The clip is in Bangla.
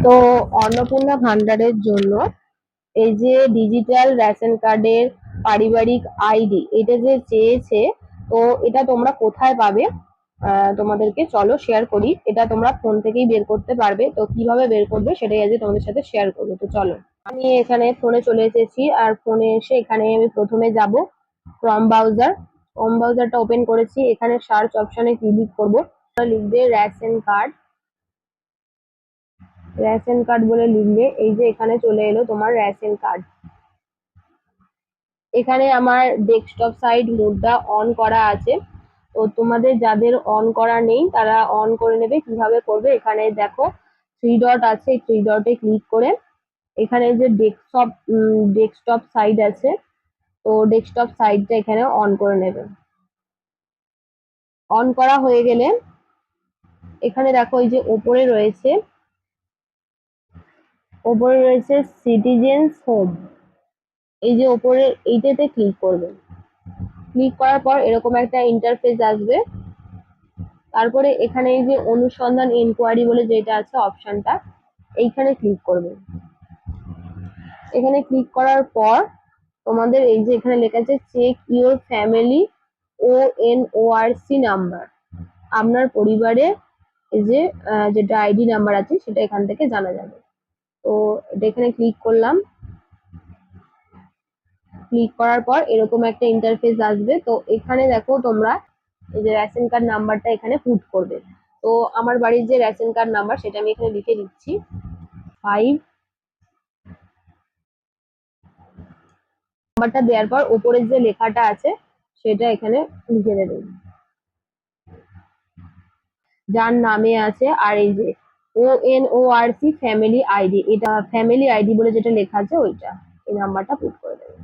তো অন্নপূর্ণা ভান্ডারের জন্য এই যে ডিজিটাল রেশন কার্ডের পারিবারিক আইডি এটা যে চেয়েছে, তো এটা তোমরা কোথায় পাবে? তোমাদেরকে চলো শেয়ার করি। এটা তোমরা ফোন থেকেই বের করতে পারবে। তো কিভাবে বের করবে সেটাই আজকে তোমাদের সাথে শেয়ার করবো। তো চলো, আমি এখানে ফোনে চলে এসেছি, আর ফোনে এসে এখানে আমি প্রথমে যাব ক্রম ব্রাউজারটা ওপেন করেছি। এখানে সার্চ অপশনে ক্লিক করবো, লিখবে রেশন কার্ড বলে লিখলে এই যে এখানে চলে এলো তোমার রেশন কার্ড। এখানে আমার ডেস্কটপ সাইড মোডটা অন করা আছে। তো তোমাদের যাদের অন করা নেই তারা অন করে নেবে। কিভাবে করবে, এখানে দেখো থ্রি ডট আছে, এই থ্রি ডটে ক্লিক করে এখানে যে ডেস্কটপ সাইড আছে, তো ডেস্কটপ সাইডটা এখানে অন করে নেবে। অন করা হয়ে গেলে এখানে দেখো এই যে ওপরে রয়েছে সিটিজেন্স হোম, এই যে ওপরে এইটাতে ক্লিক করবে। ক্লিক করার পর এরকম একটা ইন্টারফেস আসবে। তারপরে এখানে এই যে অনুসন্ধান ইনকোয়ারি বলে যেটা আছে অপশনটা, এইখানে ক্লিক করবে। এখানে ক্লিক করার পর তোমাদের এই যে এখানে লেখা আছে check your family ONORC number, আপনার পরিবারে এই যে যেটা আইডি নাম্বার আছে সেটা এখান থেকে জানা যাবে। তো এটা এখানে ক্লিক করলাম। ক্লিক করার পর এরকম একটা ইন্টারফেস আসবে। তো এখানে দেখো তোমরা এই যে রেশন কার্ড নাম্বারটা এখানে পুট করবে। তো আমার বাড়ির যে রেশন কার্ড নাম্বার সেটা আমি এখানে লিখে দিচ্ছি 5। নাম্বারটা দেওয়ার পর উপরের যে লেখাটা আছে সেটা এখানে লিখে দেবেন, যার নামে আছে। আর এই যে ONORC ফ্যামিলি আইডি, এটা ফ্যামিলি আইডি বলে যেটা লেখা আছে ওইটা, এই নাম্বারটা পুট করে দেবেন।